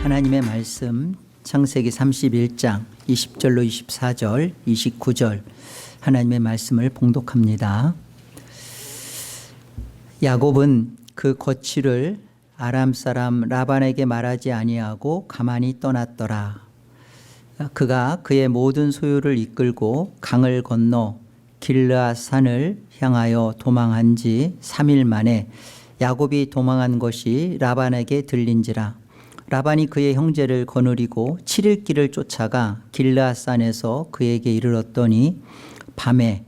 하나님의 말씀 창세기 31장 20절로 24절 29절 하나님의 말씀을 봉독합니다. 야곱은 그 거취를 아람 사람 라반에게 말하지 아니하고 가만히 떠났더라. 그가 그의 모든 소유를 이끌고 강을 건너 길르앗 산을 향하여 도망한 지 3일 만에 야곱이 도망한 것이 라반에게 들린지라. 라반이 그의 형제를 거느리고 7일 길을 쫓아가 길르앗 산에서 그에게 이르렀더니 밤에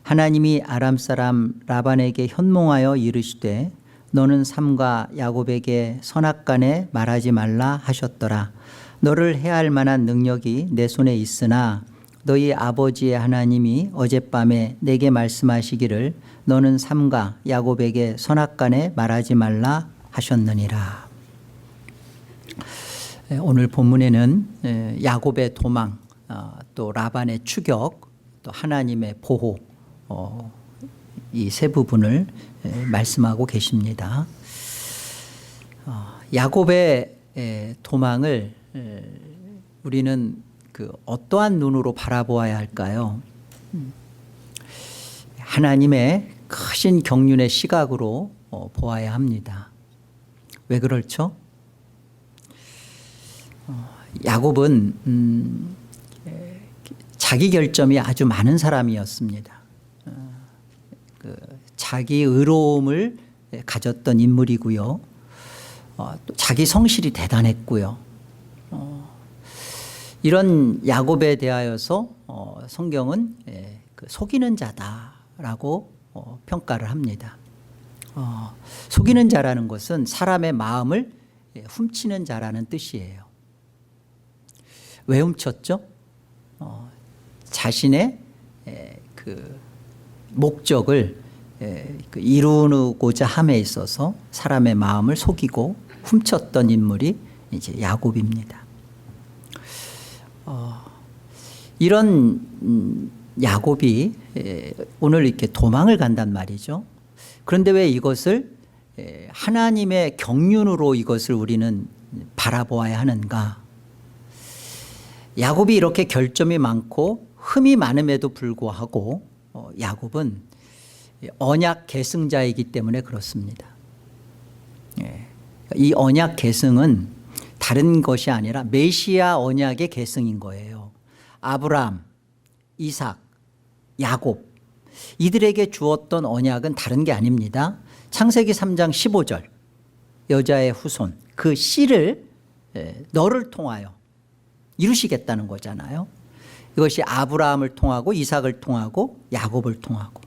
하나님이 아람 사람 라반에게 현몽하여 이르시되 너는 삼가 야곱에게 선악간에 말하지 말라 하셨더라. 너를 해할 만한 능력이 내 손에 있으나 너희 아버지의 하나님이 어젯밤에 내게 말씀하시기를 너는 삼가 야곱에게 선악간에 말하지 말라 하셨느니라. 오늘 본문에는 야곱의 도망, 또 라반의 추격, 또 하나님의 보호, 이 세 부분을 말씀하고 계십니다. 야곱의 도망을 우리는 어떠한 눈으로 바라보아야 할까요? 하나님의 크신 경륜의 시각으로 보아야 합니다. 왜 그렇죠? 야곱은 자기 결점이 아주 많은 사람이었습니다. 자기 의로움을 가졌던 인물이고요. 또 자기 성실이 대단했고요. 이런 야곱에 대하여서 성경은 속이는 자다라고 평가를 합니다. 속이는 자라는 것은 사람의 마음을 훔치는 자라는 뜻이에요. 왜 훔쳤죠? 자신의 그 목적을 이루고자 함에 있어서 사람의 마음을 속이고 훔쳤던 인물이 이제 야곱입니다. 이런 야곱이 오늘 이렇게 도망을 간단 말이죠. 그런데 왜 이것을 하나님의 경륜으로 이것을 우리는 바라보아야 하는가? 야곱이 이렇게 결점이 많고 흠이 많음에도 불구하고 야곱은 언약 계승자이기 때문에 그렇습니다. 이 언약 계승은 다른 것이 아니라 메시아 언약의 계승인 거예요. 아브라함, 이삭, 야곱 이들에게 주었던 언약은 다른 게 아닙니다. 창세기 3장 15절 여자의 후손 그 씨를 너를 통하여 이루시겠다는 거잖아요. 이것이 아브라함을 통하고 이삭을 통하고 야곱을 통하고.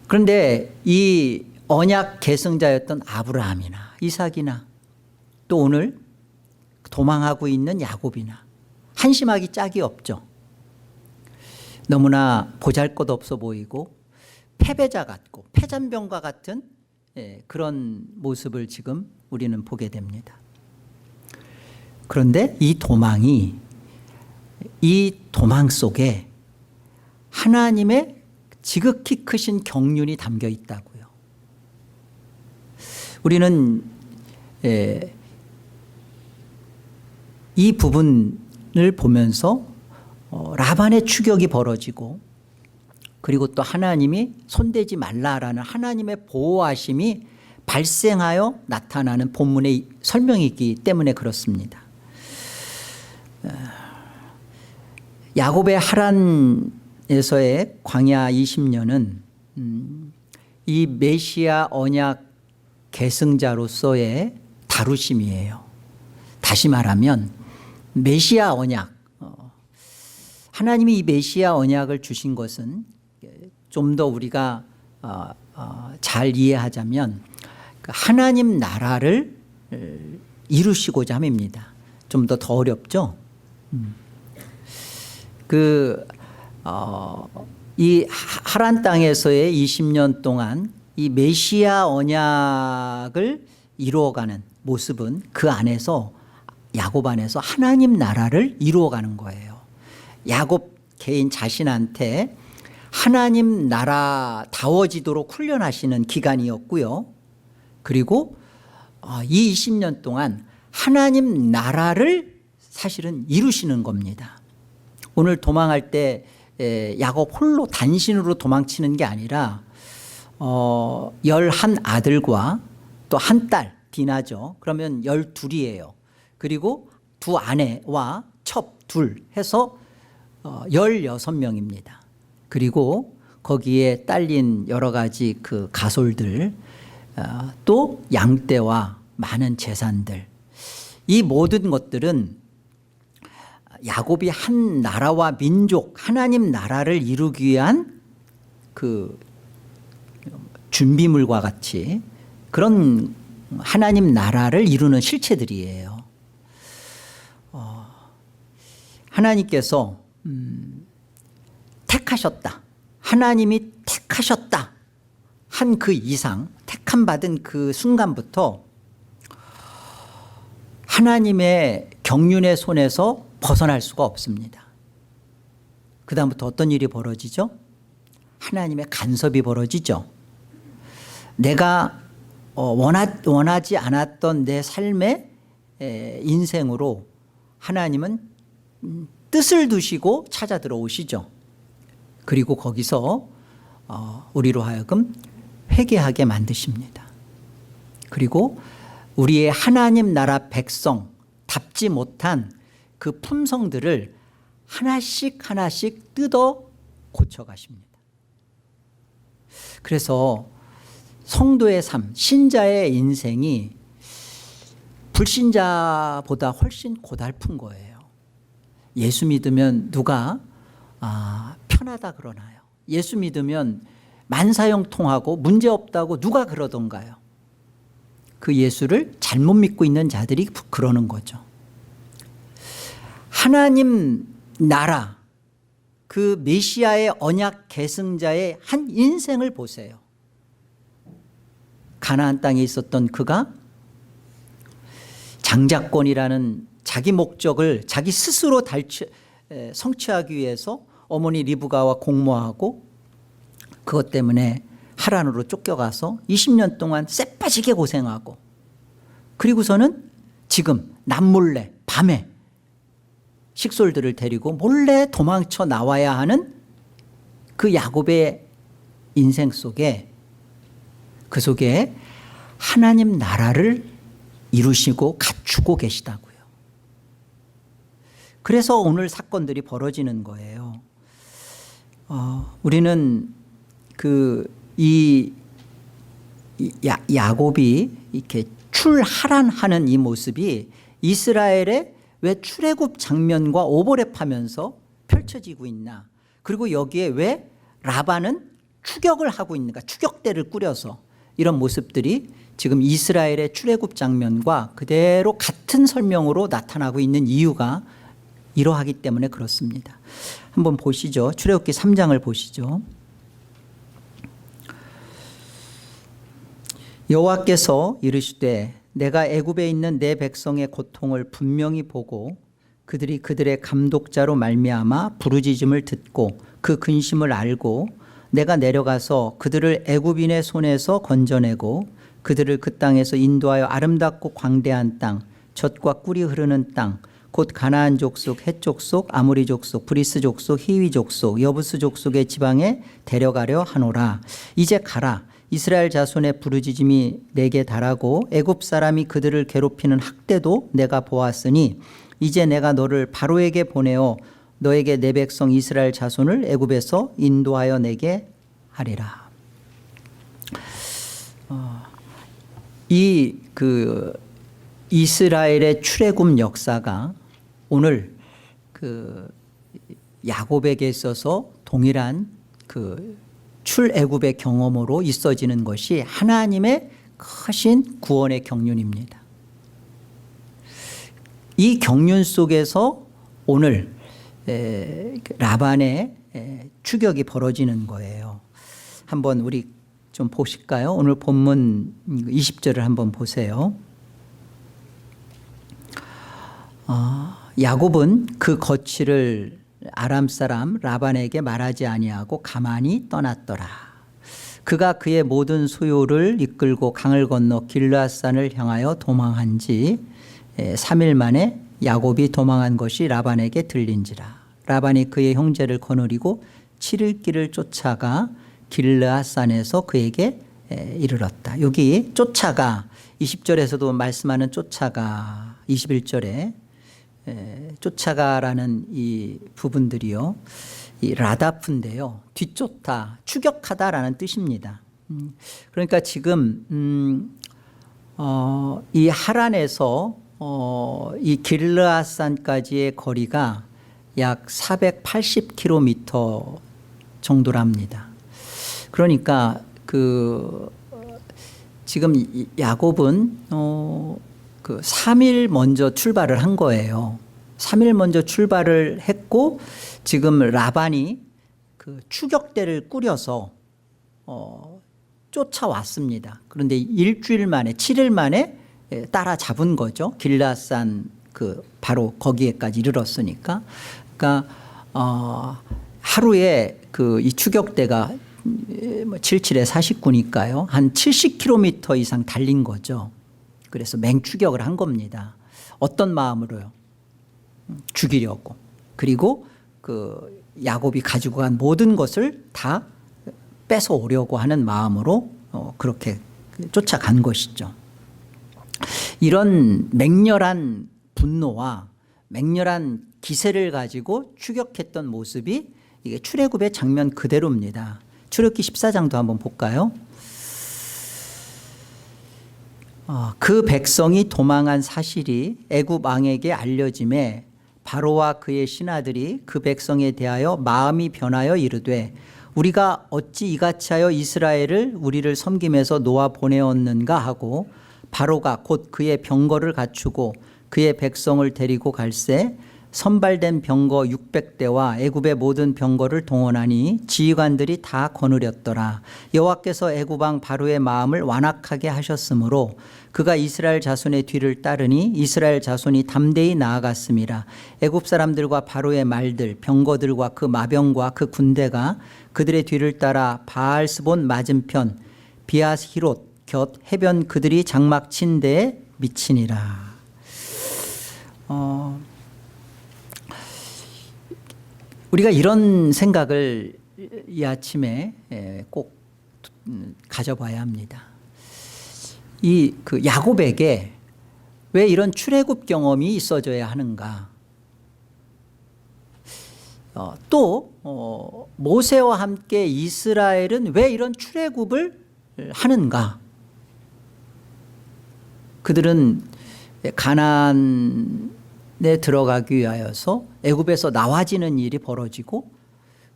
그런데 이 언약 계승자였던 아브라함이나 이삭이나 또 오늘 도망하고 있는 야곱이나 한심하기 짝이 없죠. 너무나 보잘것없어 보이고 패배자 같고 패잔병과 같은 그런 모습을 지금 우리는 보게 됩니다. 그런데 이 도망 속에 하나님의 지극히 크신 경륜이 담겨 있다고요. 우리는 이 부분을 보면서 라반의 추격이 벌어지고 그리고 또 하나님이 손대지 말라라는 하나님의 보호하심이 발생하여 나타나는 본문의 설명이기 때문에 그렇습니다. 야곱의 하란에서의 광야 20년은 이 메시아 언약 계승자로서의 다루심이에요. 다시 말하면 메시아 언약, 하나님이 이 메시아 언약을 주신 것은 좀 더 우리가 잘 이해하자면 하나님 나라를 이루시고자 함입니다. 좀 더 어렵죠? 이 하란 땅에서의 20년 동안 이 메시아 언약을 이루어가는 모습은 그 안에서 야곱 안에서 하나님 나라를 이루어가는 거예요. 야곱 개인 자신한테 하나님 나라다워지도록 훈련하시는 기간이었고요. 그리고 이 20년 동안 하나님 나라를 사실은 이루시는 겁니다. 오늘 도망할 때 야곱 홀로 단신으로 도망치는 게 아니라 11 아들과 또 한 딸 디나죠. 그러면 12이에요. 그리고 두 아내와 첩 둘 해서 16명입니다. 그리고 거기에 딸린 여러 가지 그 가솔들, 또 양떼와 많은 재산들, 이 모든 것들은 야곱이 한 나라와 민족, 하나님 나라를 이루기 위한 그 준비물과 같이 그런 하나님 나라를 이루는 실체들이에요. 하나님께서 택하셨다, 하나님이 택하셨다 한 그 이상, 택함 받은 그 순간부터 하나님의 경륜의 손에서 벗어날 수가 없습니다. 그 다음부터 어떤 일이 벌어지죠? 하나님의 간섭이 벌어지죠. 내가 원하지 않았던 내 삶의 인생으로 하나님은 뜻을 두시고 찾아 들어오시죠. 그리고 거기서 우리로 하여금 회개하게 만드십니다. 그리고 우리의 하나님 나라 백성 답지 못한 그 품성들을 하나씩 하나씩 뜯어 고쳐가십니다. 그래서 성도의 삶, 신자의 인생이 불신자보다 훨씬 고달픈 거예요. 예수 믿으면 누가 편하다 그러나요? 예수 믿으면 만사형통하고 문제없다고 누가 그러던가요? 그 예수를 잘못 믿고 있는 자들이 그러는 거죠. 하나님 나라, 그 메시아의 언약 계승자의 한 인생을 보세요. 가나안 땅에 있었던 그가 장자권이라는 자기 목적을 자기 스스로 성취하기 위해서 어머니 리브가와 공모하고 그것 때문에 하란으로 쫓겨가서 20년 동안 쎄빠지게 고생하고, 그리고서는 지금 남몰래 밤에 식솔들을 데리고 몰래 도망쳐 나와야 하는 그 야곱의 인생 속에, 그 속에 하나님 나라를 이루시고 갖추고 계시다고요. 그래서 오늘 사건들이 벌어지는 거예요. 우리는 야곱이 이렇게 출하란하는 이 모습이 이스라엘의 왜 출애굽 장면과 오버랩하면서 펼쳐지고 있나, 그리고 여기에 왜 라반은 추격을 하고 있는가, 추격대를 꾸려서 이런 모습들이 지금 이스라엘의 출애굽 장면과 그대로 같은 설명으로 나타나고 있는 이유가 이러하기 때문에 그렇습니다. 한번 보시죠. 출애굽기 3장을 보시죠. 여호와께서 이르시되 내가 애굽에 있는 내 백성의 고통을 분명히 보고 그들이 그들의 감독자로 말미암아 부르짖음을 듣고 그 근심을 알고 내가 내려가서 그들을 애굽인의 손에서 건져내고 그들을 그 땅에서 인도하여 아름답고 광대한 땅, 젖과 꿀이 흐르는 땅, 곧 가나안 족속, 헷 족속, 아모리 족속, 브리스 족속, 히위 족속, 여부스 족속의 지방에 데려가려 하노라. 이제 가라. 이스라엘 자손의 부르짖음이 내게 달하고 애굽 사람이 그들을 괴롭히는 학대도 내가 보았으니 이제 내가 너를 바로에게 보내어 너에게 내 백성 이스라엘 자손을 애굽에서 인도하여 내게 하리라. 이스라엘의 출애굽 역사가 오늘 야곱에게 있어서 동일한 출애굽의 경험으로 있어지는 것이 하나님의 크신 구원의 경륜입니다. 이 경륜 속에서 오늘 라반의 추격이 벌어지는 거예요. 한번 우리 좀 보실까요? 오늘 본문 20절을 한번 보세요. 야곱은 그 거취를 아람 사람 라반에게 말하지 아니하고 가만히 떠났더라. 그가 그의 모든 소요를 이끌고 강을 건너 길르앗산을 향하여 도망한지 3일 만에 야곱이 도망한 것이 라반에게 들린지라. 라반이 그의 형제를 거느리고 7일 길을 쫓아가 길르앗산에서 그에게 이르렀다. 여기 쫓아가 20절에서도 말씀하는 쫓아가 21절에 쫓아가라는 이 부분들이요, 이 라다프인데요, 뒤쫓다, 추격하다라는 뜻입니다. 그러니까 지금 이 하란에서 이 길르앗산까지의 거리가 약 480km 정도랍니다. 그러니까 지금 야곱은 그 3일 먼저 출발을 한 거예요. 3일 먼저 출발을 했고 지금 라반이 그 추격대를 꾸려서 쫓아왔습니다. 그런데 일주일 만에 7일 만에 따라잡은 거죠. 길르앗산 바로 거기에까지 이르렀으니까. 그러니까 하루에 이 추격대가 77에 49니까요. 한 70km 이상 달린 거죠. 그래서 맹추격을 한 겁니다. 어떤 마음으로요? 죽이려고. 그리고 야곱이 가지고 간 모든 것을 다 뺏어 오려고 하는 마음으로 그렇게 쫓아간 것이죠. 이런 맹렬한 분노와 맹렬한 기세를 가지고 추격했던 모습이 이게 출애굽의 장면 그대로입니다. 출애굽기 14장도 한번 볼까요? 그 백성이 도망한 사실이 애굽 왕에게 알려짐에 바로와 그의 신하들이 그 백성에 대하여 마음이 변하여 이르되 우리가 어찌 이같이 하여 이스라엘을 우리를 섬김에서 놓아 보내었는가 하고 바로가 곧 그의 병거를 갖추고 그의 백성을 데리고 갈새 선발된 병거 600대와 애굽의 모든 병거를 동원하니 지휘관들이 다 거느렸더라. 여호와께서 애굽 왕 바로의 마음을 완악하게 하셨으므로 그가 이스라엘 자손의 뒤를 따르니 이스라엘 자손이 담대히 나아갔음이라. 애굽 사람들과 바로의 말들 병거들과 그 마병과 그 군대가 그들의 뒤를 따라 바알스본 맞은편 비아히롯 곁 해변 그들이 장막 친 데에 미치니라. 우리가 이런 생각을 이 아침에 꼭 가져봐야 합니다. 야곱에게 왜 이런 출애굽 경험이 있어져야 하는가? 또 모세와 함께 이스라엘은 왜 이런 출애굽을 하는가? 그들은 가나안에 들어가기 위하여서 애굽에서 나와지는 일이 벌어지고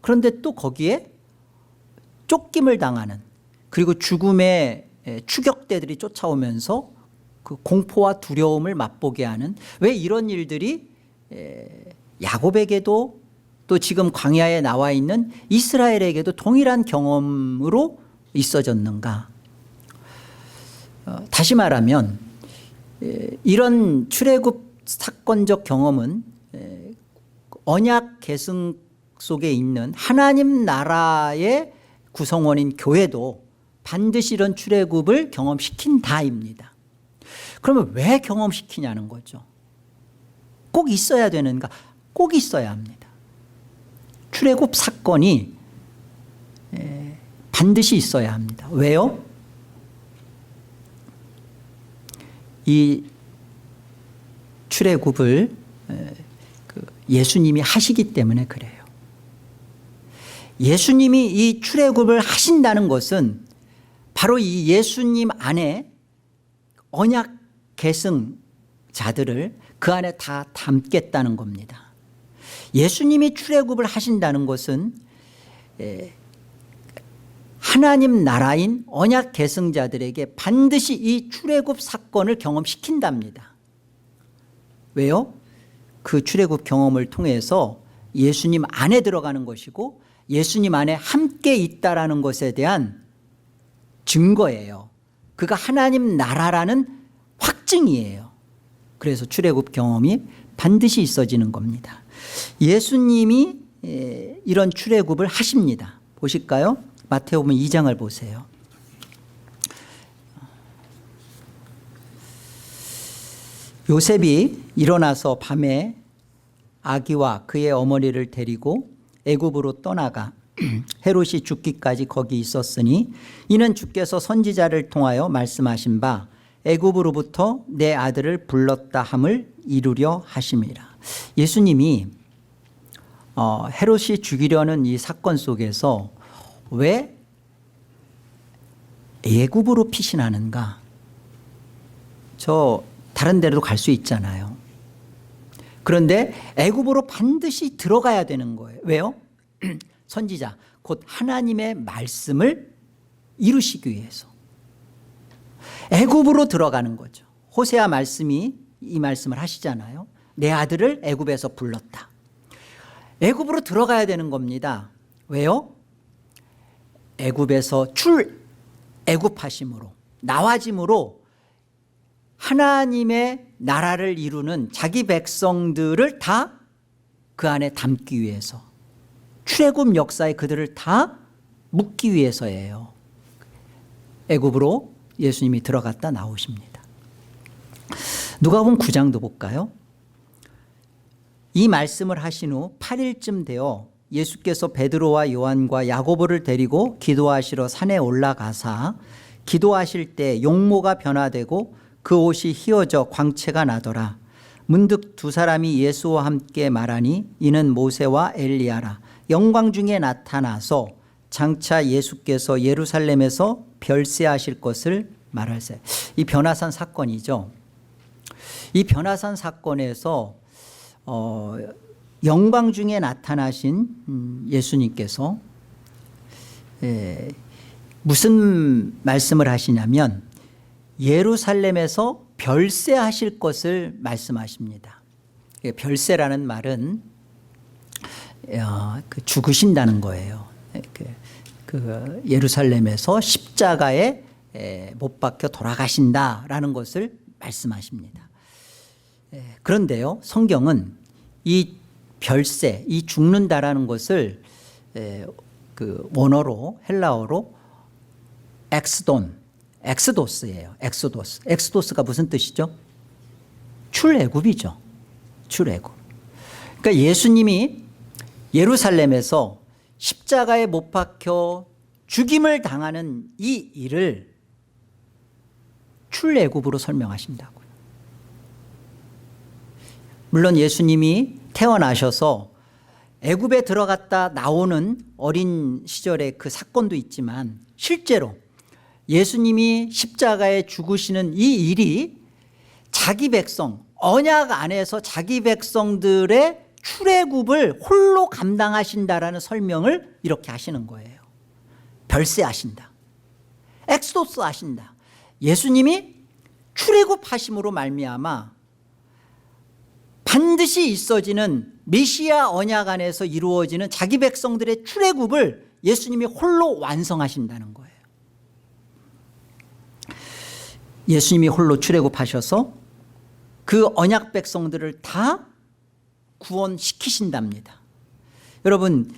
그런데 또 거기에 쫓김을 당하는 그리고 죽음의 추격대들이 쫓아오면서 그 공포와 두려움을 맛보게 하는 왜 이런 일들이 야곱에게도 또 지금 광야에 나와 있는 이스라엘에게도 동일한 경험으로 있어졌는가? 다시 말하면 이런 출애굽 사건적 경험은 언약 계승 속에 있는 하나님 나라의 구성원인 교회도 반드시 이런 출애굽을 경험시킨다입니다. 그러면 왜 경험시키냐는 거죠. 꼭 있어야 되는가? 꼭 있어야 합니다. 출애굽 사건이 반드시 있어야 합니다. 왜요? 이 출애굽을 예수님이 하시기 때문에 그래요. 예수님이 이 출애굽을 하신다는 것은 바로 이 예수님 안에 언약 계승자들을 그 안에 다 담겠다는 겁니다. 예수님이 출애굽을 하신다는 것은 하나님 나라인 언약 계승자들에게 반드시 이 출애굽 사건을 경험시킨답니다. 왜요? 그 출애굽 경험을 통해서 예수님 안에 들어가는 것이고 예수님 안에 함께 있다라는 것에 대한 증거예요. 그가 하나님 나라라는 확증이에요. 그래서 출애굽 경험이 반드시 있어지는 겁니다. 예수님이 이런 출애굽을 하십니다. 보실까요? 마태복음 2장을 보세요. 요셉이 일어나서 밤에 아기와 그의 어머니를 데리고 애굽으로 떠나가 헤롯이 죽기까지 거기 있었으니 이는 주께서 선지자를 통하여 말씀하신 바 애굽으로부터 내 아들을 불렀다 함을 이루려 하심이라. 예수님이 헤롯이 죽이려는 이 사건 속에서 왜 애굽으로 피신하는가? 저 다른 데로 갈 수 있잖아요. 그런데 애굽으로 반드시 들어가야 되는 거예요. 왜요? 선지자 곧 하나님의 말씀을 이루시기 위해서 애굽으로 들어가는 거죠. 호세아 말씀이 이 말씀을 하시잖아요. 내 아들을 애굽에서 불렀다. 애굽으로 들어가야 되는 겁니다. 왜요? 애굽에서 애굽하심으로 나와짐으로 하나님의 나라를 이루는 자기 백성들을 다 그 안에 담기 위해서 출애굽 역사에 그들을 다 묻기 위해서예요. 애굽으로 예수님이 들어갔다 나오십니다. 누가복음 9장도 볼까요? 이 말씀을 하신 후 8일쯤 되어 예수께서 베드로와 요한과 야고보를 데리고 기도하시러 산에 올라가사 기도하실 때 용모가 변화되고 그 옷이 휘어져 광채가 나더라. 문득 두 사람이 예수와 함께 말하니 이는 모세와 엘리야라. 영광 중에 나타나서 장차 예수께서 예루살렘에서 별세하실 것을 말할세. 이 변화산 사건이죠. 이 변화산 사건에서 영광 중에 나타나신 예수님께서 무슨 말씀을 하시냐면 예루살렘에서 별세하실 것을 말씀하십니다. 별세라는 말은 죽으신다는 거예요. 그 예루살렘에서 십자가에 못 박혀 돌아가신다라는 것을 말씀하십니다. 그런데요, 성경은 이 별세, 이 죽는다라는 것을 그 원어로 헬라어로 엑스도스예요. 엑스도스가 무슨 뜻이죠? 출애굽이죠. 출애굽. 그러니까 예수님이 예루살렘에서 십자가에 못 박혀 죽임을 당하는 이 일을 출애굽으로 설명하신다고요. 물론 예수님이 태어나셔서 애굽에 들어갔다 나오는 어린 시절의 그 사건도 있지만 실제로 예수님이 십자가에 죽으시는 이 일이 자기 백성, 언약 안에서 자기 백성들의 출애굽을 홀로 감당하신다라는 설명을 이렇게 하시는 거예요. 별세하신다. 엑소도스 하신다. 예수님이 출애굽하심으로 말미암아 반드시 있어지는 메시아 언약 안에서 이루어지는 자기 백성들의 출애굽을 예수님이 홀로 완성하신다는 거예요. 예수님이 홀로 출애굽하셔서 그 언약 백성들을 다 구원시키신답니다. 여러분,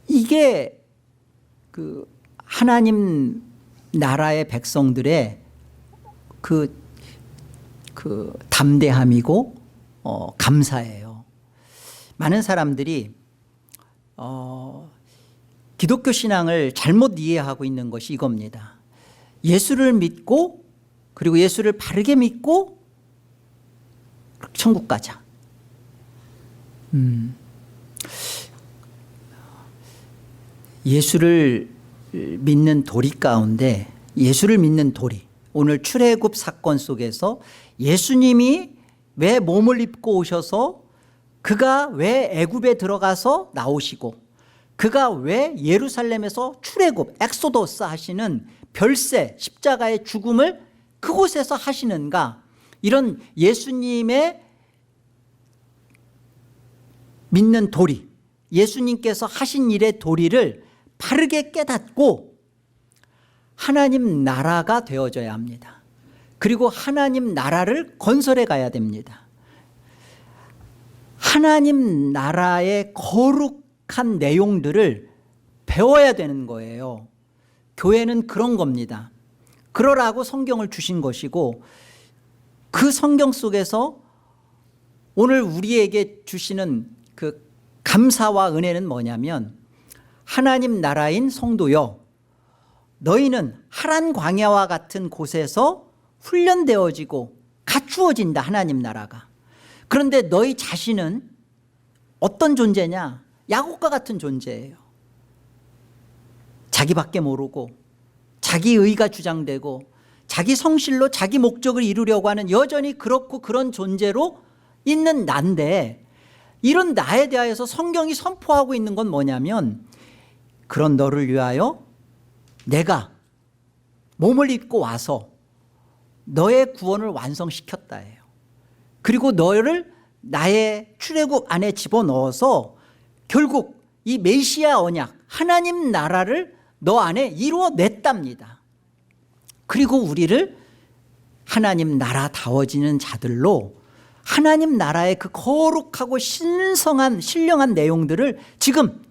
이게 그 하나님 나라의 백성들의 그 담대함이고 감사예요. 많은 사람들이 기독교 신앙을 잘못 이해하고 있는 것이 이겁니다. 예수를 믿고 그리고 예수를 바르게 믿고 천국 가자. 예수를 믿는 도리 가운데 예수를 믿는 도리, 오늘 출애굽 사건 속에서 예수님이 왜 몸을 입고 오셔서 그가 왜 애굽에 들어가서 나오시고 그가 왜 예루살렘에서 출애굽 엑소도스 하시는 별세 십자가의 죽음을 그곳에서 하시는가, 이런 예수님의 믿는 도리, 예수님께서 하신 일의 도리를 바르게 깨닫고 하나님 나라가 되어져야 합니다. 그리고 하나님 나라를 건설해 가야 됩니다. 하나님 나라의 거룩한 내용들을 배워야 되는 거예요. 교회는 그런 겁니다. 그러라고 성경을 주신 것이고 그 성경 속에서 오늘 우리에게 주시는 그 감사와 은혜는 뭐냐면, 하나님 나라인 성도여, 너희는 하란 광야와 같은 곳에서 훈련되어지고 갖추어진다. 하나님 나라가. 그런데 너희 자신은 어떤 존재냐? 야곱과 같은 존재예요. 자기밖에 모르고 자기 의가 주장되고 자기 성실로 자기 목적을 이루려고 하는, 여전히 그렇고 그런 존재로 있는 나인데, 이런 나에 대하여서 성경이 선포하고 있는 건 뭐냐면, 그런 너를 위하여 내가 몸을 입고 와서 너의 구원을 완성시켰다예요. 그리고 너를 나의 출애굽 안에 집어넣어서 결국 이 메시아 언약, 하나님 나라를 너 안에 이루어냈답니다. 그리고 우리를 하나님 나라다워지는 자들로, 하나님 나라의 그 거룩하고 신성한 신령한 내용들을 지금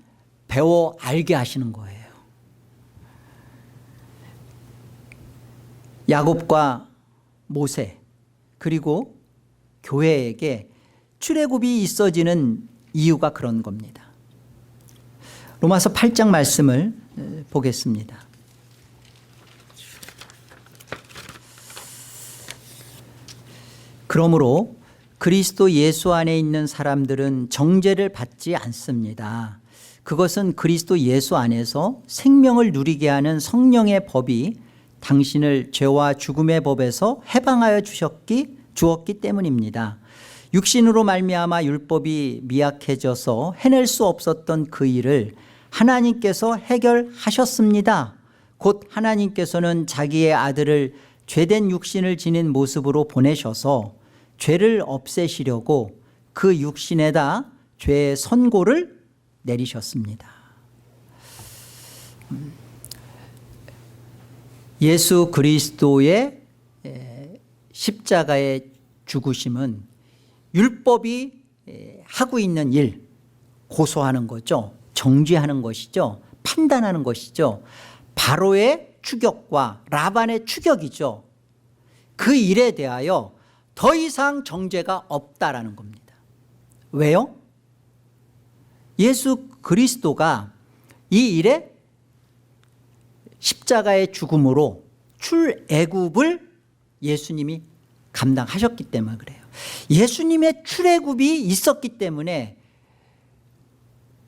배워 알게 하시는 거예요. 야곱과 모세 그리고 교회에게 출애굽이 있어지는 이유가 그런 겁니다. 로마서 8장 말씀을 보겠습니다. 그러므로 그리스도 예수 안에 있는 사람들은 정죄를 받지 않습니다. 그것은 그리스도 예수 안에서 생명을 누리게 하는 성령의 법이 당신을 죄와 죽음의 법에서 해방하여 주었기 때문입니다. 육신으로 말미암아 율법이 미약해져서 해낼 수 없었던 그 일을 하나님께서 해결하셨습니다. 곧 하나님께서는 자기의 아들을 죄된 육신을 지닌 모습으로 보내셔서 죄를 없애시려고 그 육신에다 죄의 선고를 내리셨습니다. 예수 그리스도의 십자가의 죽으심은 율법이 하고 있는 일, 고소하는 거죠. 정죄하는 것이죠. 판단하는 것이죠. 바로의 추격과 라반의 추격이죠. 그 일에 대하여 더 이상 정죄가 없다라는 겁니다. 왜요? 예수 그리스도가 이 일에 십자가의 죽음으로 출애굽을 예수님이 감당하셨기 때문에 그래요. 예수님의 출애굽이 있었기 때문에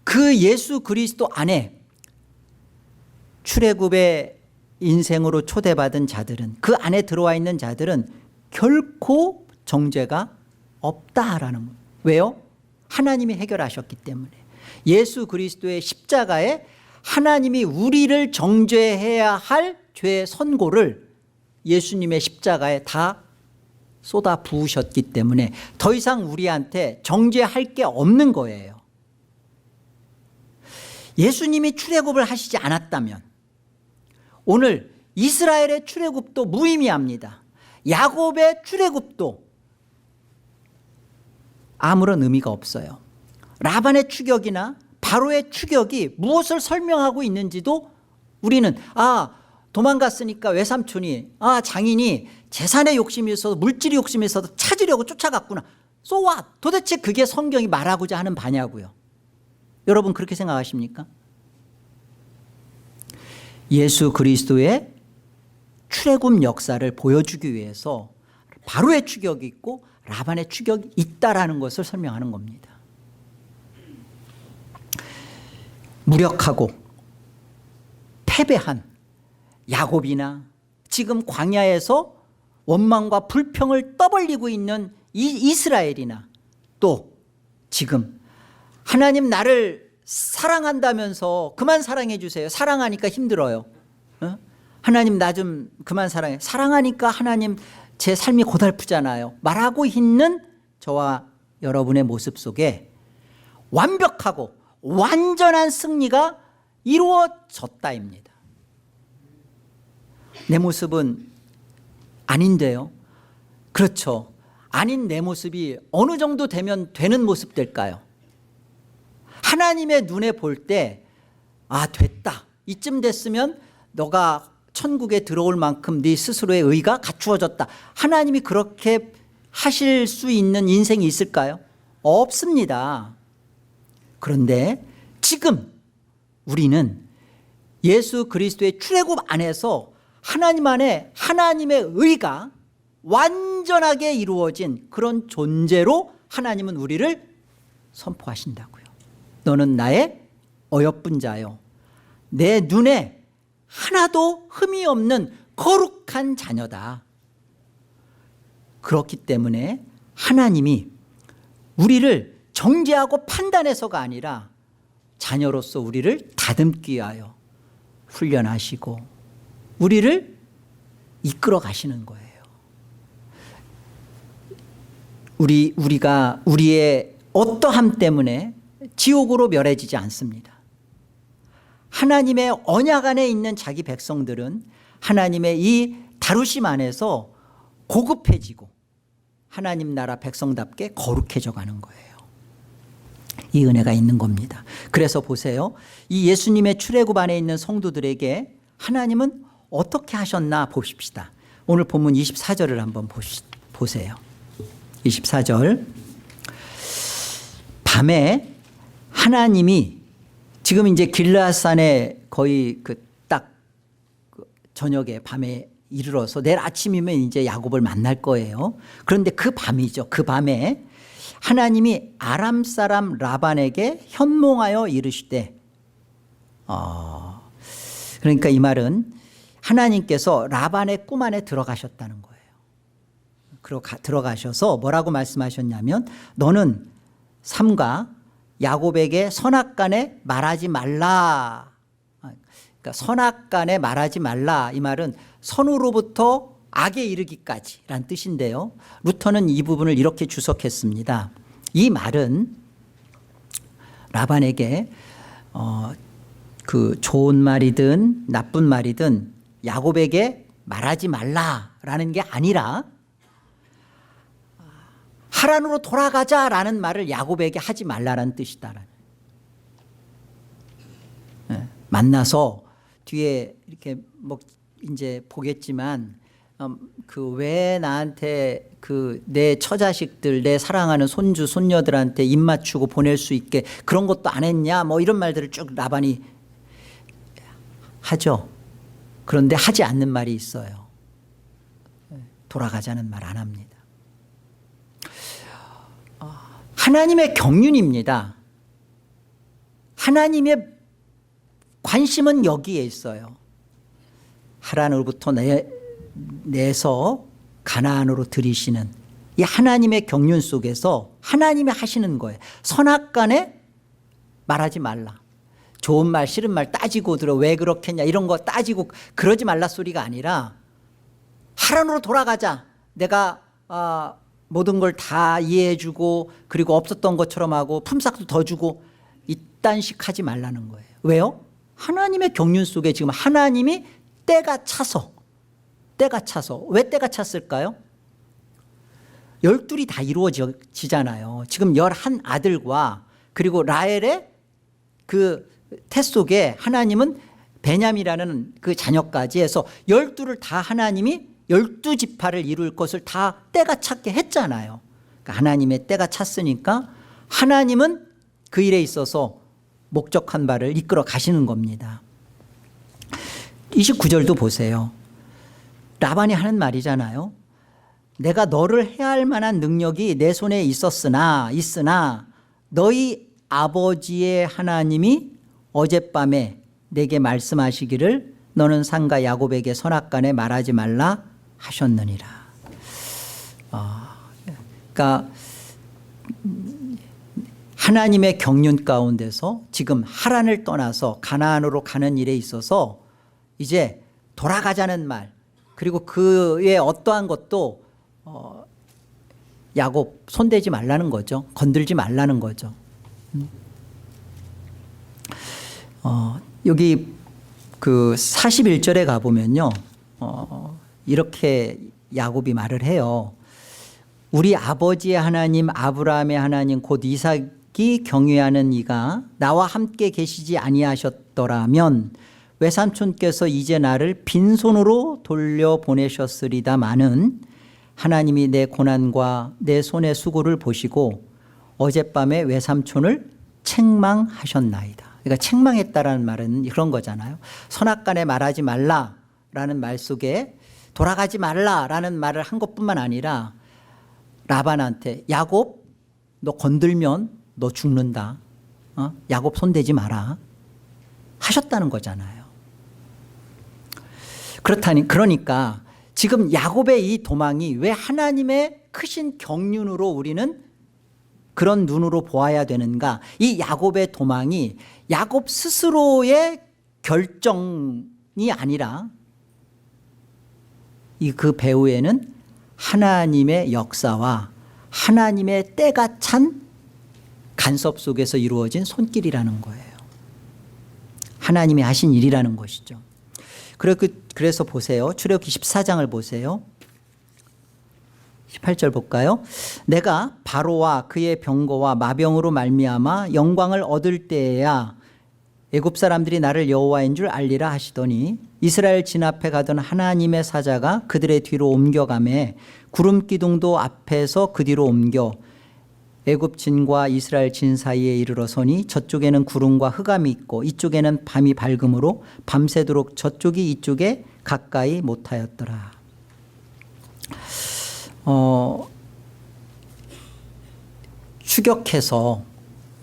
그 예수 그리스도 안에 출애굽의 인생으로 초대받은 자들은, 그 안에 들어와 있는 자들은 결코 정죄가 없다라는 거예요. 왜요? 하나님이 해결하셨기 때문에. 예수 그리스도의 십자가에 하나님이 우리를 정죄해야 할 죄의 선고를 예수님의 십자가에 다 쏟아 부으셨기 때문에 더 이상 우리한테 정죄할 게 없는 거예요. 예수님이 출애굽을 하시지 않았다면 오늘 이스라엘의 출애굽도 무의미합니다. 야곱의 출애굽도 아무런 의미가 없어요. 라반의 추격이나 바로의 추격이 무엇을 설명하고 있는지도 우리는 도망갔으니까 외삼촌이 장인이 재산의 욕심이 있어서, 물질의 욕심이 있어서 찾으려고 쫓아갔구나. So what? 도대체 그게 성경이 말하고자 하는 바냐고요. 여러분 그렇게 생각하십니까? 예수 그리스도의 출애굽 역사를 보여주기 위해서 바로의 추격이 있고 라반의 추격이 있다라는 것을 설명하는 겁니다. 무력하고 패배한 야곱이나 지금 광야에서 원망과 불평을 떠벌리고 있는 이스라엘이나, 또 지금 하나님 나를 사랑한다면서 그만 사랑해 주세요. 사랑하니까 힘들어요. 하나님 나 좀 그만 사랑해. 사랑하니까 하나님 제 삶이 고달프잖아요. 말하고 있는 저와 여러분의 모습 속에 완벽하고 완전한 승리가 이루어졌다입니다. 내 모습은 아닌데요. 그렇죠. 아닌 내 모습이 어느 정도 되면 되는 모습 될까요? 하나님의 눈에 볼 때 됐다. 이쯤 됐으면 너가 천국에 들어올 만큼 네 스스로의 의가 갖추어졌다. 하나님이 그렇게 하실 수 있는 인생이 있을까요? 없습니다. 그런데 지금 우리는 예수 그리스도의 출애굽 안에서 하나님 안에 하나님의 의가 완전하게 이루어진 그런 존재로 하나님은 우리를 선포하신다고요. 너는 나의 어여쁜 자요, 내 눈에 하나도 흠이 없는 거룩한 자녀다. 그렇기 때문에 하나님이 우리를 정죄하고 판단해서가 아니라 자녀로서 우리를 다듬기 위하여 훈련하시고 우리를 이끌어 가시는 거예요. 우리가 우리의 어떠함 때문에 지옥으로 멸해지지 않습니다. 하나님의 언약 안에 있는 자기 백성들은 하나님의 이 다루심 안에서 고급해지고 하나님 나라 백성답게 거룩해져 가는 거예요. 이 은혜가 있는 겁니다. 그래서 보세요. 이 예수님의 출애굽 안에 있는 성도들에게 하나님은 어떻게 하셨나 보십시다. 오늘 본문 24절을 한번 보세요. 24절. 밤에 하나님이 지금 이제 길르앗산에 거의 딱 저녁에 밤에 이르러서 내일 아침이면 이제 야곱을 만날 거예요. 그런데 그 밤이죠. 그 밤에 하나님이 아람 사람 라반에게 현몽하여 이르시되, 그러니까 이 말은 하나님께서 라반의 꿈 안에 들어가셨다는 거예요. 들어가셔서 뭐라고 말씀하셨냐면, 너는 삼가 야곱에게 선악간에 말하지 말라. 그러니까 선악간에 말하지 말라, 이 말은 선으로부터 악에 이르기까지란 뜻인데요. 루터는 이 부분을 이렇게 주석했습니다. 이 말은 라반에게 그 좋은 말이든 나쁜 말이든 야곱에게 말하지 말라라는 게 아니라 하란으로 돌아가자라는 말을 야곱에게 하지 말라라는 뜻이다라는. 만나서 뒤에 이렇게 뭐 이제 보겠지만 그 왜 나한테 그 내 처자식들, 내 사랑하는 손주 손녀들한테 입 맞추고 보낼 수 있게 그런 것도 안 했냐, 뭐 이런 말들을 쭉 라반이 하죠. 그런데 하지 않는 말이 있어요. 돌아가자는 말 안 합니다. 하나님의 경륜입니다. 하나님의 관심은 여기에 있어요. 하란으로부터 내서 가나안으로 들이시는 이 하나님의 경륜 속에서 하나님이 하시는 거예요. 선악간에 말하지 말라. 좋은 말 싫은 말 따지고 들어, 왜 그렇겠냐 이런 거 따지고 그러지 말라 소리가 아니라 하란으로 돌아가자. 내가 모든 걸 다 이해해 주고 그리고 없었던 것처럼 하고 품삯도 더 주고 이딴식 하지 말라는 거예요. 왜요? 하나님의 경륜 속에 지금 하나님이 때가 차서 왜 때가 찼을까요? 12이 다 이루어지잖아요. 지금 11 아들과 그리고 라헬의 그 태 속에 하나님은 베냐민이라는 그 자녀까지 해서 12를 다 하나님이 12지파를 이룰 것을 다 때가 찼게 했잖아요. 그러니까 하나님의 때가 찼으니까 하나님은 그 일에 있어서 목적한 바를 이끌어 가시는 겁니다. 29절도 보세요. 라반이 하는 말이잖아요. 내가 너를 해할 만한 능력이 내 손에 있으나 너희 아버지의 하나님이 어젯밤에 내게 말씀하시기를 너는 상가 야곱에게 선악간에 말하지 말라 하셨느니라. 그러니까 하나님의 경륜 가운데서 지금 하란을 떠나서 가나안으로 가는 일에 있어서 이제 돌아가자는 말, 그리고 그의 어떠한 것도 야곱 손대지 말라는 거죠. 건들지 말라는 거죠. 여기 그 41절에 가보면요, 이렇게 야곱이 말을 해요. 우리 아버지의 하나님 아브라함의 하나님 곧 이삭이 경외하는 이가 나와 함께 계시지 아니하셨더라면 외삼촌께서 이제 나를 빈손으로 돌려보내셨으리다마는 하나님이 내 고난과 내 손의 수고를 보시고 어젯밤에 외삼촌을 책망하셨나이다. 그러니까 책망했다라는 말은 그런 거잖아요. 선악간에 말하지 말라라는 말 속에 돌아가지 말라라는 말을 한 것뿐만 아니라 라반한테 야곱 너 건들면 너 죽는다. 야곱 손대지 마라 하셨다는 거잖아요. 그러니까 지금 야곱의 이 도망이 왜 하나님의 크신 경륜으로 우리는 그런 눈으로 보아야 되는가? 이 야곱의 도망이 야곱 스스로의 결정이 아니라 그 배후에는 하나님의 역사와 하나님의 때가 찬 간섭 속에서 이루어진 손길이라는 거예요. 하나님이 하신 일이라는 것이죠. 그래서 보세요. 출애굽기 14장을 보세요. 18절 볼까요? 내가 바로와 그의 병거와 마병으로 말미암아 영광을 얻을 때에야 애굽 사람들이 나를 여호와인 줄 알리라 하시더니 이스라엘 진 앞에 가던 하나님의 사자가 그들의 뒤로 옮겨가매 구름 기둥도 앞에서 그 뒤로 옮겨 애굽 진과 이스라엘 진 사이에 이르러서니 저쪽에는 구름과 흑암이 있고 이쪽에는 밤이 밝음으로 밤새도록 저쪽이 이쪽에 가까이 못하였더라. 추격해서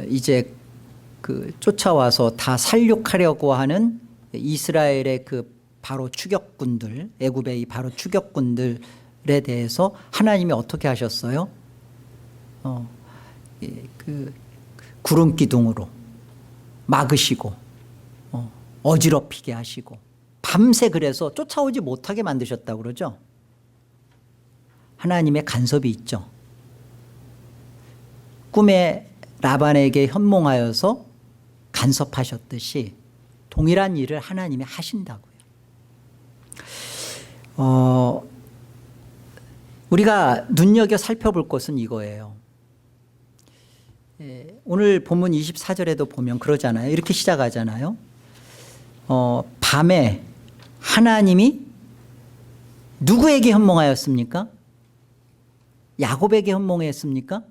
이제 쫓아와서 다 살육하려고 하는 이스라엘의 바로 추격군들, 애굽의 이 바로 추격군들에 대해서 하나님이 어떻게 하셨어요? 구름 기둥으로 막으시고 어지럽히게 하시고 밤새 그래서 쫓아오지 못하게 만드셨다고 그러죠. 하나님의 간섭이 있죠. 꿈에 라반에게 현몽하여서 간섭하셨듯이 동일한 일을 하나님이 하신다고요. 우리가 눈여겨 살펴볼 것은 이거예요. 오늘 본문 24절에도 보면 그러잖아요. 이렇게 시작하잖아요. 밤에 하나님이 누구에게 현몽하였습니까? 야곱에게 현몽했습니까?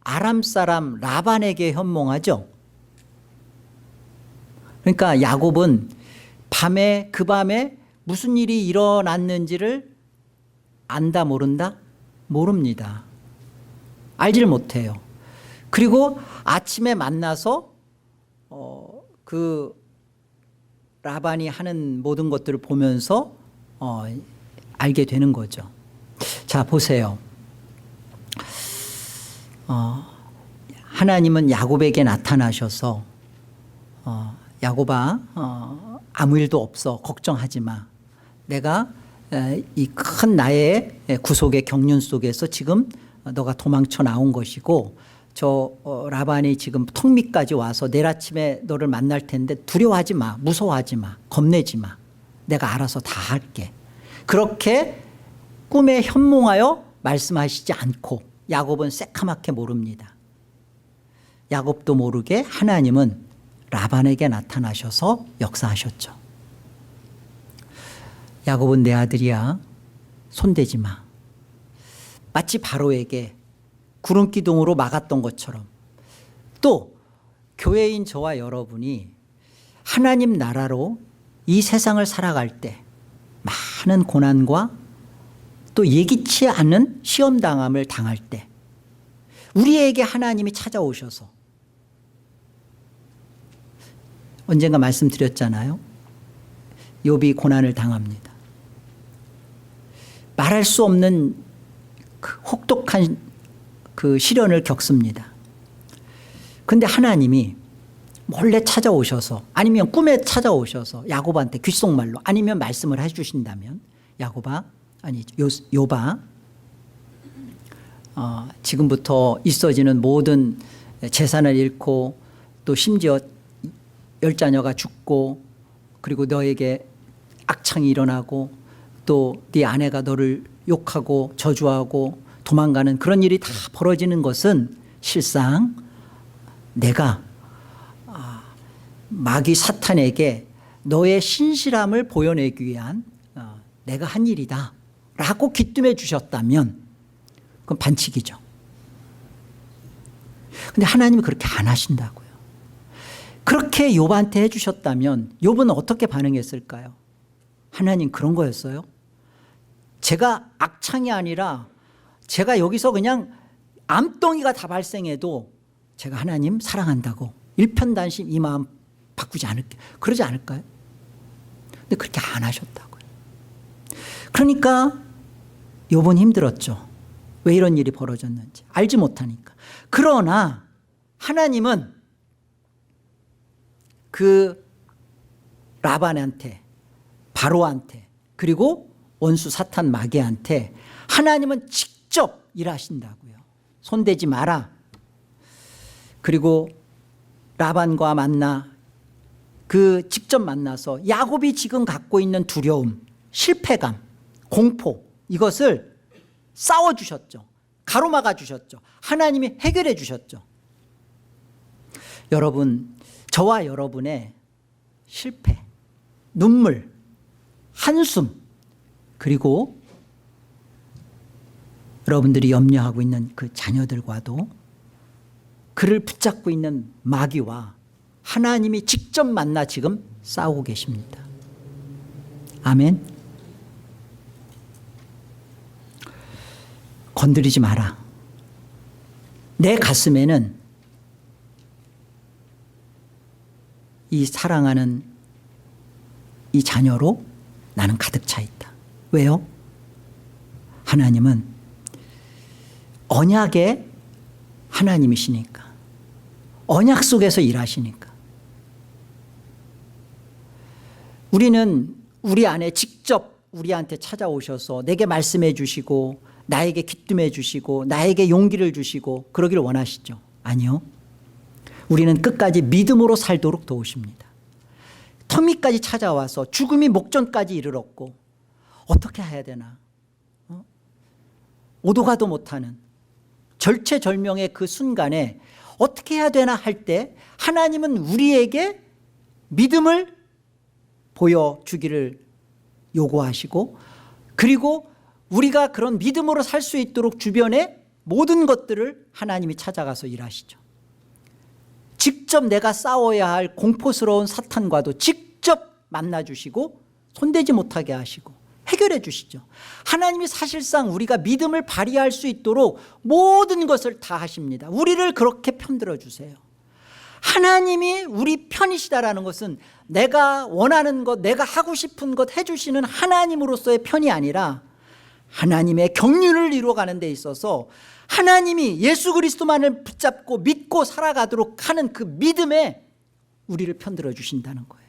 아람 사람 라반에게 현몽하죠. 그러니까 야곱은 그 밤에 무슨 일이 일어났는지를 안다 모른다? 모릅니다. 알지를 못해요. 그리고 아침에 만나서 라반이 하는 모든 것들을 보면서 알게 되는 거죠. 자, 보세요. 하나님은 야곱에게 나타나셔서 야곱아 아무 일도 없어 걱정하지 마. 내가 이 큰 나의 구속의 경륜 속에서 지금 너가 도망쳐 나온 것이고 저 라반이 지금 턱 밑까지 와서 내일 아침에 너를 만날 텐데 두려워하지 마. 무서워하지 마. 겁내지 마. 내가 알아서 다 할게. 그렇게 꿈에 현몽하여 말씀하시지 않고 야곱은 새카맣게 모릅니다. 야곱도 모르게 하나님은 라반에게 나타나셔서 역사하셨죠. 야곱은 내 아들이야. 손대지 마. 마치 바로에게 구름기둥으로 막았던 것처럼 또 교회인 저와 여러분이 하나님 나라로 이 세상을 살아갈 때 많은 고난과 또 예기치 않은 시험당함을 당할 때 우리에게 하나님이 찾아오셔서 언젠가 말씀드렸잖아요. 욥이 고난을 당합니다. 말할 수 없는 혹독한 시련을 겪습니다. 그런데 하나님이 몰래 찾아오셔서 아니면 꿈에 찾아오셔서 야곱한테 귓속말로 아니면 말씀을 해주신다면 욥아 지금부터 있어지는 모든 재산을 잃고 또 심지어 10자녀가 죽고 그리고 너에게 악창이 일어나고 또 네 아내가 너를 욕하고 저주하고 도망가는 그런 일이 다 벌어지는 것은 실상 내가 마귀 사탄에게 너의 신실함을 보여내기 위한 내가 한 일이다 라고 기뜸해 주셨다면 그건 반칙이죠. 근데 하나님이 그렇게 안 하신다고요. 그렇게 욥한테 해주셨다면 욥은 어떻게 반응했을까요? 하나님 그런 거였어요? 제가 악창이 아니라 제가 여기서 그냥 암덩이가 다 발생해도 제가 하나님 사랑한다고 일편단심 이 마음 바꾸지 않을게, 그러지 않을까요? 근데 그렇게 안 하셨다고요. 그러니까 욥은 힘들었죠. 왜 이런 일이 벌어졌는지 알지 못하니까. 그러나 하나님은 그 라반한테, 바로한테, 그리고 원수 사탄 마귀한테 하나님은 직접 일하신다고요. 손대지 마라. 그리고 라반과 만나 그 직접 만나서 야곱이 지금 갖고 있는 두려움, 실패감, 공포, 이것을 싸워주셨죠. 가로막아 주셨죠. 하나님이 해결해 주셨죠. 여러분, 저와 여러분의 실패, 눈물, 한숨, 그리고 여러분들이 염려하고 있는 그 자녀들과도 그를 붙잡고 있는 마귀와 하나님이 직접 만나 지금 싸우고 계십니다. 아멘. 건드리지 마라. 내 가슴에는 이 사랑하는 이 자녀로 나는 가득 차 있다. 왜요? 하나님은 언약의 하나님이시니까. 언약 속에서 일하시니까. 우리는 우리 안에 직접 우리한테 찾아오셔서 내게 말씀해 주시고 나에게 기쁨해 주시고 나에게 용기를 주시고 그러기를 원하시죠? 아니요. 우리는 끝까지 믿음으로 살도록 도우십니다. 터미까지 찾아와서 죽음이 목전까지 이르렀고 어떻게 해야 되나? 오도 가도 못하는 절체절명의 그 순간에 어떻게 해야 되나 할 때 하나님은 우리에게 믿음을 보여주기를 요구하시고 그리고 우리가 그런 믿음으로 살 수 있도록 주변의 모든 것들을 하나님이 찾아가서 일하시죠. 직접 내가 싸워야 할 공포스러운 사탄과도 직접 만나주시고 손대지 못하게 하시고 해결해 주시죠. 하나님이 사실상 우리가 믿음을 발휘할 수 있도록 모든 것을 다 하십니다. 우리를 그렇게 편들어 주세요. 하나님이 우리 편이시다라는 것은 내가 원하는 것, 내가 하고 싶은 것 해주시는 하나님으로서의 편이 아니라 하나님의 경륜을 이루어가는 데 있어서 하나님이 예수 그리스도만을 붙잡고 믿고 살아가도록 하는 그 믿음에 우리를 편들어 주신다는 거예요.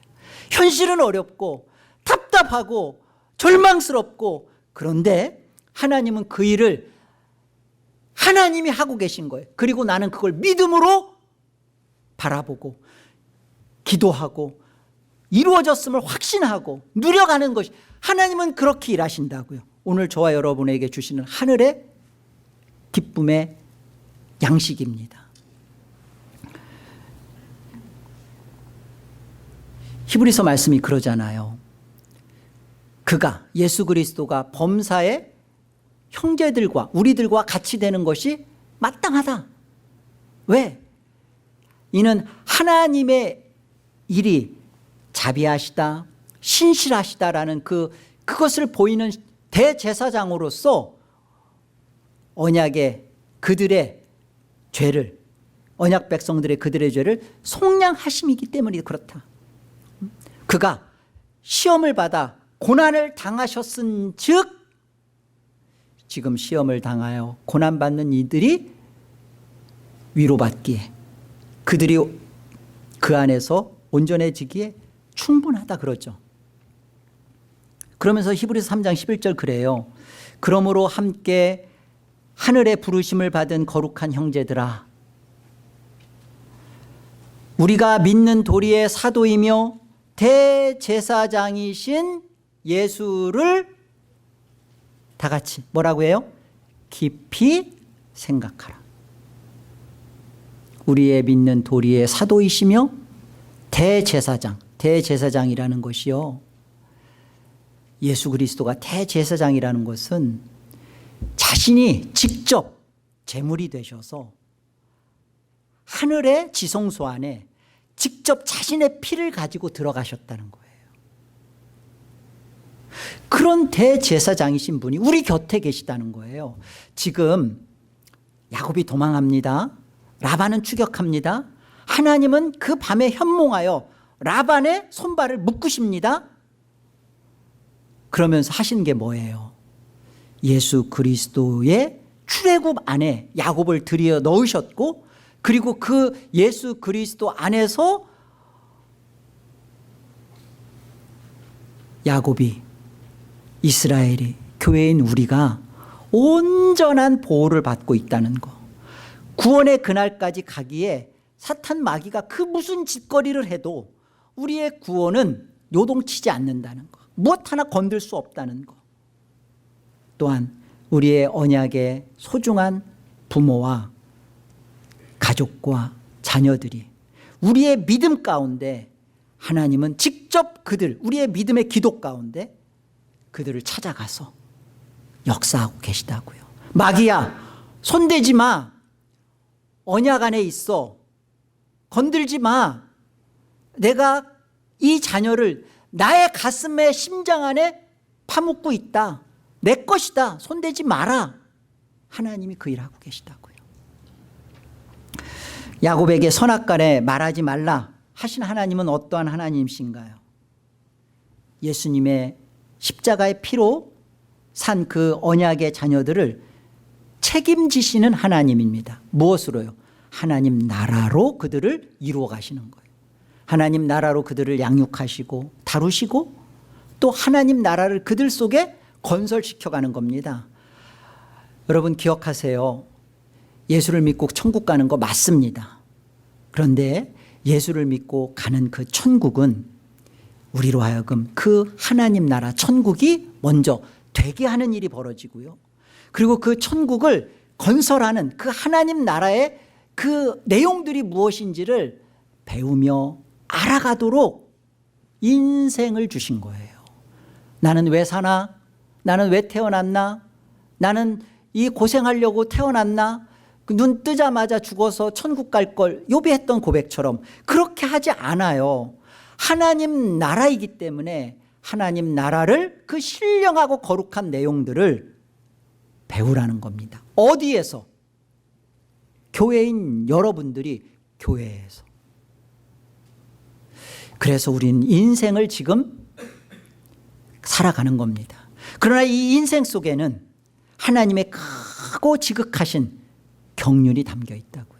현실은 어렵고 답답하고 절망스럽고 그런데 하나님은 그 일을 하나님이 하고 계신 거예요. 그리고 나는 그걸 믿음으로 바라보고 기도하고 이루어졌음을 확신하고 누려가는 것이 하나님은 그렇게 일하신다고요. 오늘 저와 여러분에게 주시는 하늘의 기쁨의 양식입니다. 히브리서 말씀이 그러잖아요. 그가 예수 그리스도가 범사의 형제들과 우리들과 같이 되는 것이 마땅하다. 왜? 이는 하나님의 일이 자비하시다, 신실하시다라는 그것을 보이는 대제사장으로서 언약의 그들의 죄를, 언약 백성들의 그들의 죄를 속량하심이기 때문에 그렇다. 그가 시험을 받아 고난을 당하셨은 즉 지금 시험을 당하여 고난받는 이들이 위로받기에 그들이 그 안에서 온전해지기에 충분하다 그러죠. 그러면서 히브리서 3장 11절 그래요. 그러므로 함께 하늘의 부르심을 받은 거룩한 형제들아, 우리가 믿는 도리의 사도이며 대제사장이신 예수를 다 같이 뭐라고 해요? 깊이 생각하라. 우리의 믿는 도리의 사도이시며 대제사장, 대제사장이라는 것이요, 예수 그리스도가 대제사장이라는 것은 자신이 직접 제물이 되셔서 하늘의 지성소 안에 직접 자신의 피를 가지고 들어가셨다는 거예요. 그런 대제사장이신 분이 우리 곁에 계시다는 거예요. 지금 야곱이 도망합니다. 라반은 추격합니다. 하나님은 그 밤에 현몽하여 라반의 손발을 묶으십니다. 그러면서 하신 게 뭐예요? 예수 그리스도의 출애굽 안에 야곱을 들여 넣으셨고, 그리고 그 예수 그리스도 안에서 야곱이, 이스라엘이, 교회인 우리가 온전한 보호를 받고 있다는 거. 구원의 그날까지 가기에 사탄 마귀가 그 무슨 짓거리를 해도 우리의 구원은 요동치지 않는다는 거. 무엇 하나 건들 수 없다는 거. 또한 우리의 언약의 소중한 부모와 가족과 자녀들이 우리의 믿음 가운데 하나님은 직접 그들, 우리의 믿음의 기도 가운데 그들을 찾아가서 역사하고 계시다고요. 마귀야, 손대지 마. 언약 안에 있어. 건들지 마. 내가 이 자녀를 나의 가슴에, 심장 안에 파묻고 있다. 내 것이다. 손대지 마라. 하나님이 그 일을 하고 계시다고요. 야곱에게 선악간에 말하지 말라 하신 하나님은 어떠한 하나님이신가요? 예수님의 십자가의 피로 산 그 언약의 자녀들을 책임지시는 하나님입니다. 무엇으로요? 하나님 나라로 그들을 이루어 가시는 거예요. 하나님 나라로 그들을 양육하시고 다루시고 또 하나님 나라를 그들 속에 건설시켜 가는 겁니다. 여러분 기억하세요. 예수를 믿고 천국 가는 거 맞습니다. 그런데 예수를 믿고 가는 그 천국은 우리로 하여금 그 하나님 나라 천국이 먼저 되게 하는 일이 벌어지고요. 그리고 그 천국을 건설하는 그 하나님 나라의 그 내용들이 무엇인지를 배우며 알아가도록 인생을 주신 거예요. 나는 왜 사나? 나는 왜 태어났나? 나는 이 고생하려고 태어났나? 눈 뜨자마자 죽어서 천국 갈 걸 욥이 했던 고백처럼 그렇게 하지 않아요. 하나님 나라이기 때문에 하나님 나라를 그 신령하고 거룩한 내용들을 배우라는 겁니다. 어디에서? 교회인 여러분들이 교회에서. 그래서 우리는 인생을 지금 살아가는 겁니다. 그러나 이 인생 속에는 하나님의 크고 지극하신 경륜이 담겨 있다고요.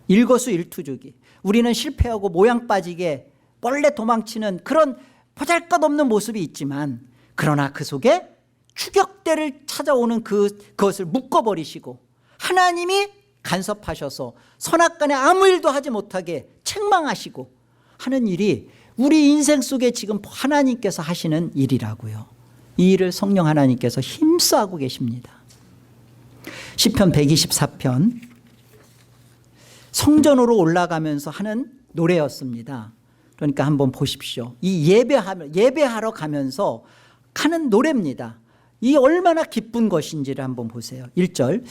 일거수일투족이. 우리는 실패하고 모양 빠지게 몰래 도망치는 그런 보잘것없는 모습이 있지만, 그러나 그 속에 추격대를 찾아오는 그것을 묶어버리시고 하나님이 간섭하셔서 선악간에 아무 일도 하지 못하게 책망하시고 하는 일이 우리 인생 속에 지금 하나님께서 하시는 일이라고요. 이 일을 성령 하나님께서 힘써하고 계십니다. 시편 124편 성전으로 올라가면서 하는 노래였습니다. 그러니까 한번 보십시오. 이 예배하러 가면서 하는 노래입니다. 이 얼마나 기쁜 것인지를 한번 보세요. 1절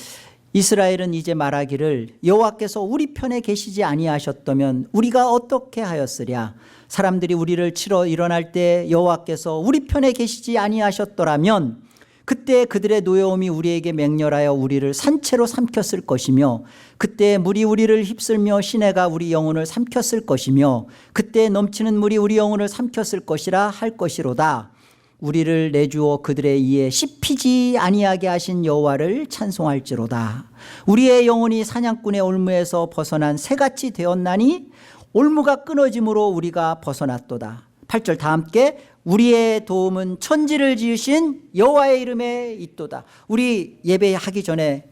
이스라엘은 이제 말하기를 여호와께서 우리 편에 계시지 아니하셨다면 우리가 어떻게 하였으랴. 사람들이 우리를 치러 일어날 때 여호와께서 우리 편에 계시지 아니하셨더라면 그때 그들의 노여움이 우리에게 맹렬하여 우리를 산채로 삼켰을 것이며 그때 물이 우리를 휩쓸며 시내가 우리 영혼을 삼켰을 것이며 그때 넘치는 물이 우리 영혼을 삼켰을 것이라 할 것이로다. 우리를 내주어 그들의 이에 씹히지 아니하게 하신 여호와를 찬송할지로다. 우리의 영혼이 사냥꾼의 올무에서 벗어난 새같이 되었나니 올무가 끊어짐으로 우리가 벗어났도다. 8절 다 함께 우리의 도움은 천지를 지으신 여호와의 이름에 있도다. 우리 예배하기 전에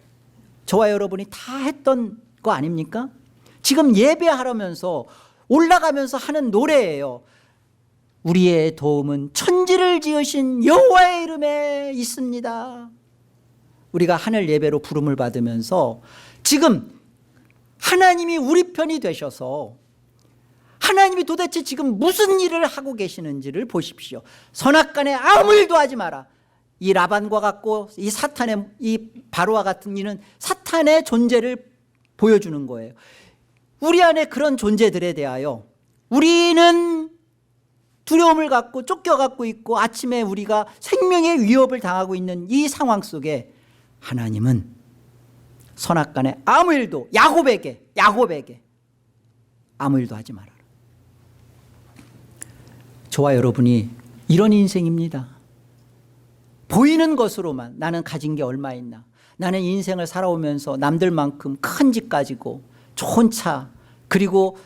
저와 여러분이 다 했던 거 아닙니까? 지금 예배하려면서 올라가면서 하는 노래예요. 우리의 도움은 천지를 지으신 여호와의 이름에 있습니다. 우리가 하늘 예배로 부름을 받으면서 지금 하나님이 우리 편이 되셔서 하나님이 도대체 지금 무슨 일을 하고 계시는지를 보십시오. 선악간에 아무 일도 하지 마라. 이 라반과 같고 이 사탄의, 이 바로와 같은 이는 사탄의 존재를 보여주는 거예요. 우리 안에 그런 존재들에 대하여 우리는 두려움을 갖고 쫓겨갖고 있고 아침에 우리가 생명의 위협을 당하고 있는 이 상황 속에 하나님은 선악간에 아무 일도, 야곱에게 아무 일도 하지 말아라. 저와 여러분이 이런 인생입니다. 보이는 것으로만 나는 가진 게 얼마 있나, 나는 인생을 살아오면서 남들만큼 큰 집 가지고 좋은 차, 그리고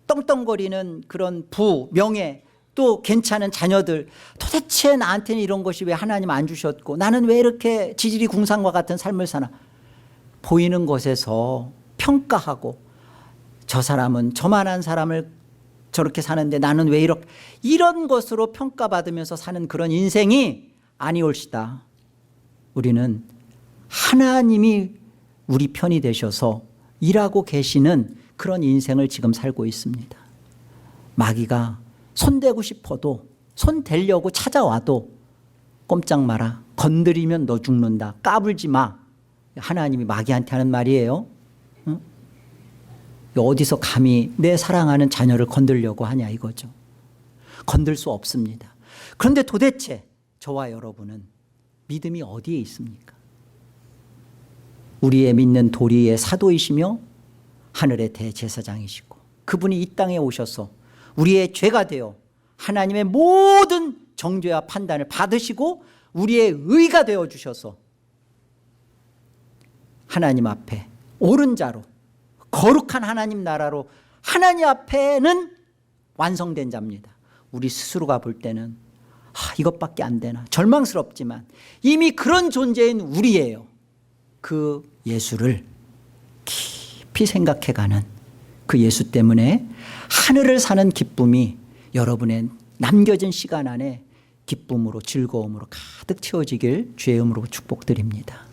떵떵거리는 그런 부, 명예, 또 괜찮은 자녀들, 도대체 나한테는 이런 것이 왜 하나님 안 주셨고 나는 왜 이렇게 지질이 궁상과 같은 삶을 사나. 보이는 것에서 평가하고 저 사람은 저만한 사람을 저렇게 사는데 나는 왜 이런 것으로 평가받으면서 사는 그런 인생이 아니올시다. 우리는 하나님이 우리 편이 되셔서 일하고 계시는 그런 인생을 지금 살고 있습니다. 마귀가 손대고 싶어도, 손 대려고 찾아와도 꼼짝 마라. 건드리면 너 죽는다. 까불지 마. 하나님이 마귀한테 하는 말이에요. 응? 어디서 감히 내 사랑하는 자녀를 건들려고 하냐 이거죠. 건들 수 없습니다. 그런데 도대체 저와 여러분은 믿음이 어디에 있습니까? 우리의 믿는 도리의 사도이시며 하늘의 대제사장이시고 그분이 이 땅에 오셔서 우리의 죄가 되어 하나님의 모든 정죄와 판단을 받으시고 우리의 의가 되어 주셔서 하나님 앞에 옳은 자로, 거룩한 하나님 나라로 하나님 앞에는 완성된 자입니다. 우리 스스로가 볼 때는 이것밖에 안 되나 절망스럽지만 이미 그런 존재인 우리예요. 그 예수를 깊이 생각해가는 그 예수 때문에 하늘을 사는 기쁨이 여러분의 남겨진 시간 안에 기쁨으로 즐거움으로 가득 채워지길 주의 이름으로 축복드립니다.